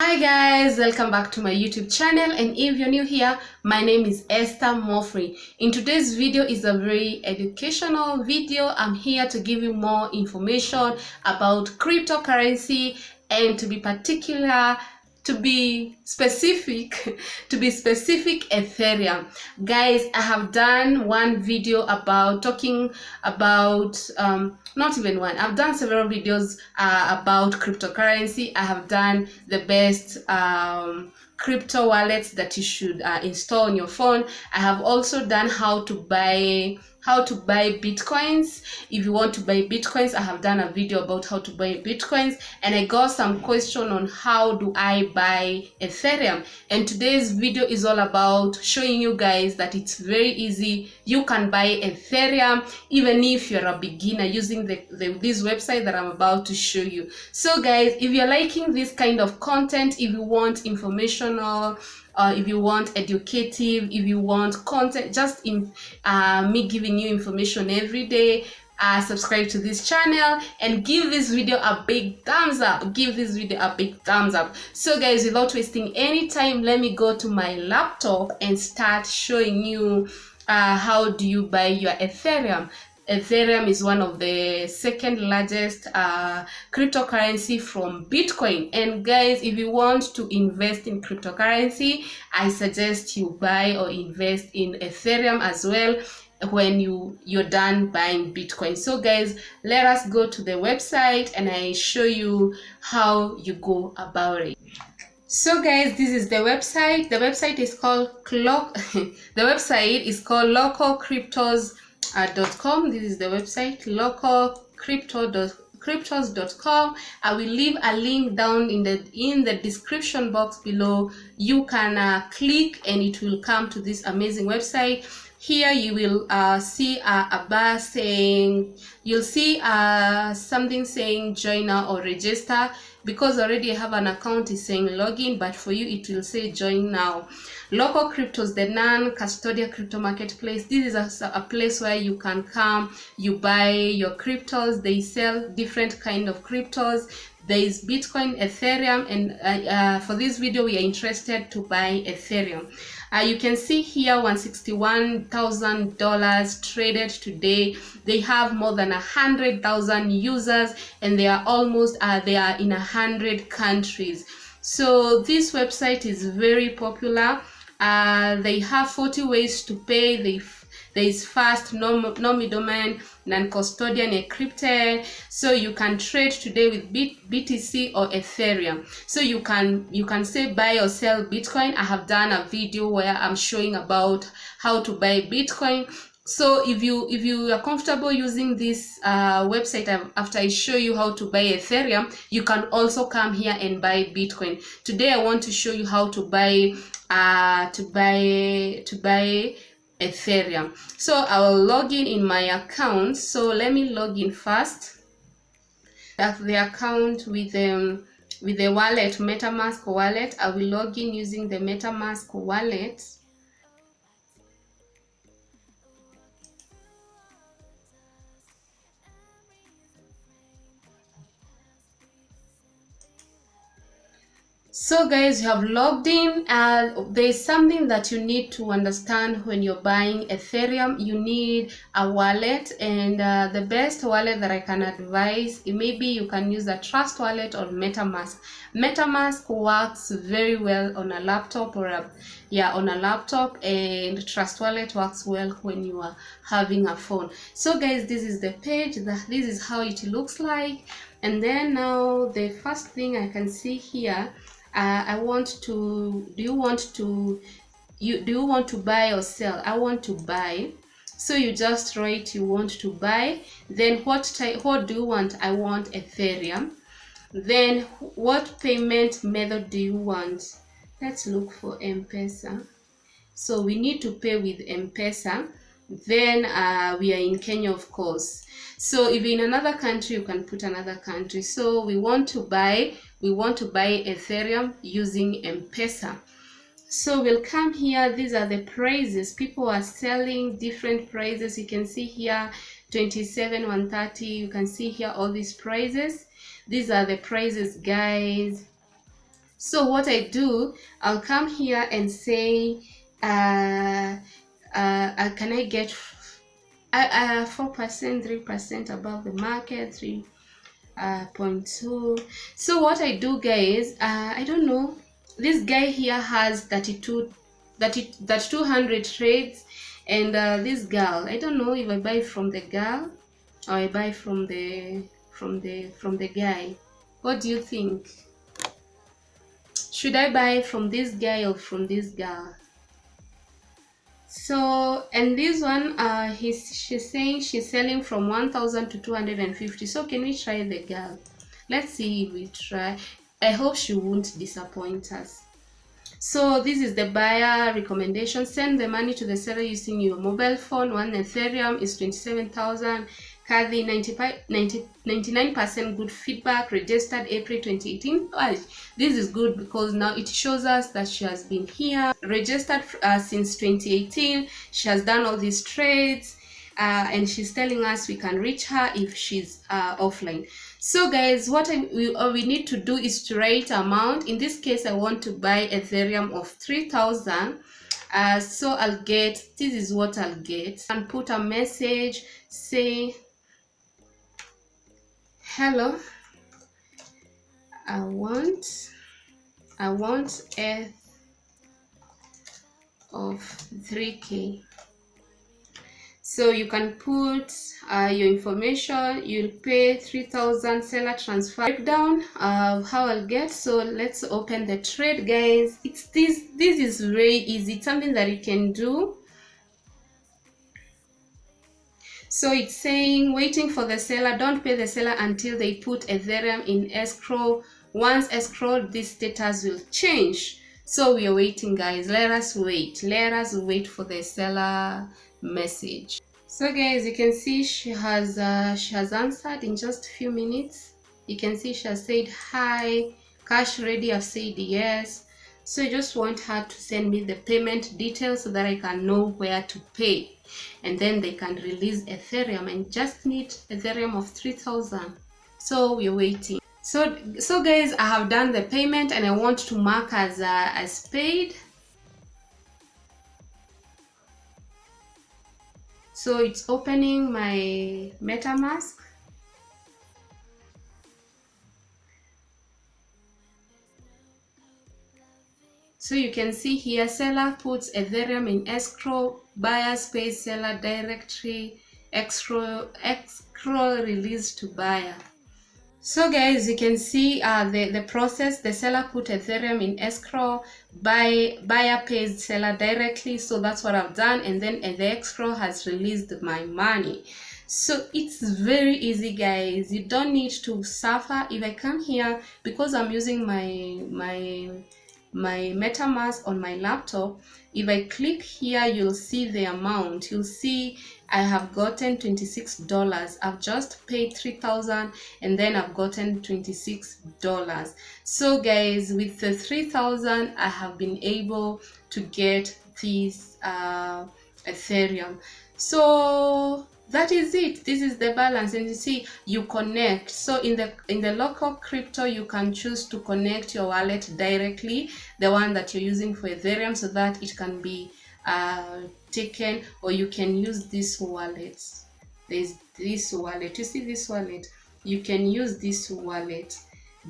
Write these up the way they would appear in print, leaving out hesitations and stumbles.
Hi guys, welcome back to my YouTube channel, and if you're new here, my name is Esther Moffrey. In today's video is a very educational video. I'm here to give you more information about cryptocurrency and to be particular, to be specific Ethereum. Guys, I have done one video about talking about not even one, I've done several videos about cryptocurrency. I have done the best crypto wallets that you should install on your phone. I have also done how to buy bitcoins. If you want to buy bitcoins, I have done a video about how to buy bitcoins, and I got some question on how do I buy Ethereum. And today's video is all about showing you guys that it's very easy. You can buy Ethereum even if you're a beginner using this website that I'm about to show you. So guys, if you're liking this kind of content, if you want informational, if you want educative, if you want content, just in me giving you information every day, subscribe to this channel and give this video a big thumbs up. So guys, without wasting any time, let me go to my laptop and start showing you how do you buy your Ethereum. Ethereum is one of the second largest cryptocurrency from Bitcoin. And guys, if you want to invest in cryptocurrency, I suggest you buy or invest in Ethereum as well when you're done buying Bitcoin. So guys, let us go to the website and I show you how you go about it. So guys, this is the website. The website is called localcryptos.com. This is the website, localcryptos.com. I will leave a link down in the description box below. You can click and it will come to this amazing website. Here you will see a bar saying, you'll see something saying join now or register. Because already I have an account, is saying login, but for you it will say join now. Local Cryptos, the non-custodial crypto marketplace. This is a place where you can come, you buy your cryptos. They sell different kind of cryptos. There is Bitcoin, Ethereum, and for this video we are interested to buy Ethereum. You can see here $161,000 traded today. They have more than 100,000 users, and they are almost they are in 100 countries. So this website is very popular. They have 40 ways to pay. There is fast, no middleman, non-custodian, encrypted. So you can trade today with BTC or Ethereum. So you can say buy or sell Bitcoin. I have done a video where I'm showing about how to buy Bitcoin. So if you are comfortable using this website after I show you how to buy Ethereum, you can also come here and buy Bitcoin. Today I want to show you how to buy Ethereum. So I will log in my account. So let me log in first. That's the account with the wallet, MetaMask wallet. I will log in using the MetaMask wallet. So guys, you have logged in. There's something that you need to understand when you're buying Ethereum. You need a wallet, and the best wallet that I can advise, maybe you can use a Trust wallet or MetaMask. MetaMask works very well on a laptop on a laptop, and Trust wallet works well when you are having a phone. So guys, this is the page. This is how it looks like. And then now the first thing I can see here, do you want to buy or sell? I want to buy. So you just write you want to buy. Then what do you want? I want Ethereum. Then what payment method do you want? Let's look for M-Pesa. So we need to pay with M-Pesa. Then we are in Kenya, of course. So if in another country, you can put another country. So we want to buy Ethereum using M-Pesa. So we'll come here. These are the prices. People are selling different prices. You can see here 27, 130. You can see here all these prices. These are the prices, guys. So what I do, I'll come here and say, can I get 4%, 3% above the market, 3.2. So what I do, guys, I don't know. This guy here has 200 trades, and this girl, I don't know if I buy from the girl or I buy from the guy. What do you think? Should I buy from this guy or from this girl? So, and this one, she's saying she's selling from 1,000 to 250. So can we try the girl? Let's see if we try. I hope she won't disappoint us. So this is the buyer recommendation. Send the money to the seller using your mobile phone. One Ethereum is 27,000. Kathy, 99% good feedback. Registered April 2018. Well, this is good because now it shows us that she has been here. Registered since 2018. She has done all these trades. And she's telling us we can reach her if she's offline. So guys, what we need to do is to write amount. In this case, I want to buy Ethereum of 3,000. So I'll get, this is what I'll get, and put a message, say, hello, I want ETH of 3K. So you can put your information. You'll pay 3,000 seller transfer. Breakdown of how I'll get. So let's open the trade, guys. This is very easy. It's something that you can do. So it's saying waiting for the seller. Don't pay the seller until they put Ethereum in escrow. Once escrow, this status will change. So we are waiting, guys. Let us wait for the seller message. So guys, you can see she has answered in just a few minutes. You can see she has said hi, cash ready. I've said yes. So I just want her to send me the payment details so that I can know where to pay, and then they can release Ethereum, and just need Ethereum of 3,000. So we're waiting. So guys, I have done the payment and I want to mark as paid. So it's opening my MetaMask. So you can see here, seller puts Ethereum in escrow, buyers pay seller directly, escrow release to buyer. So guys, you can see the process. The seller put Ethereum in escrow, buyer pays seller directly. So that's what I've done, and then the escrow has released my money. So it's very easy, guys. You don't need to suffer. If I come here, because I'm using my MetaMask on my laptop, if I click here, you'll see the amount. You'll see I have gotten $26. I've just paid 3,000 and then I've gotten $26. So guys, with the 3,000, I have been able to get this Ethereum. So that is it. This is the balance, and you see you connect. So in the local crypto, you can choose to connect your wallet directly, the one that you're using for Ethereum, so that it can be taken, or you can use this wallet. There's this wallet. You see this wallet? You can use this wallet.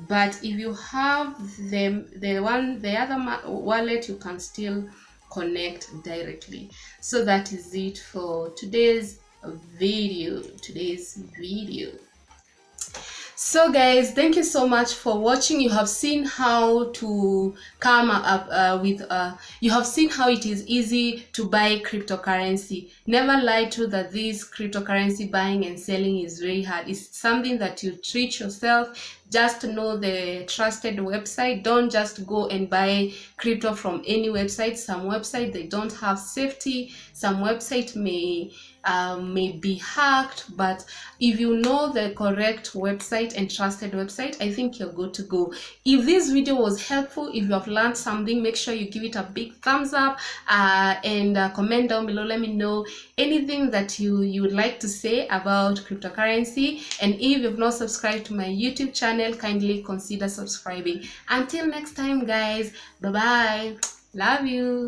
But if you have the other wallet, you can still connect directly. So that is it for today's video. So guys, thank you so much for watching. You have seen how to come up you have seen how it is easy to buy cryptocurrency. Never lie to that this cryptocurrency buying and selling is very hard. It's something that you treat yourself. Just know the trusted website. Don't just go and buy crypto from any website. Some website, they don't have safety. Some website may be hacked, but if you know the correct website and trusted website, I think you're good to go. If this video was helpful, if you have learned something, make sure you give it a big thumbs up, and comment down below. Let me know anything that you would like to say about cryptocurrency. And if you've not subscribed to my YouTube channel, channel, kindly consider subscribing. Until next time guys, bye bye, love you.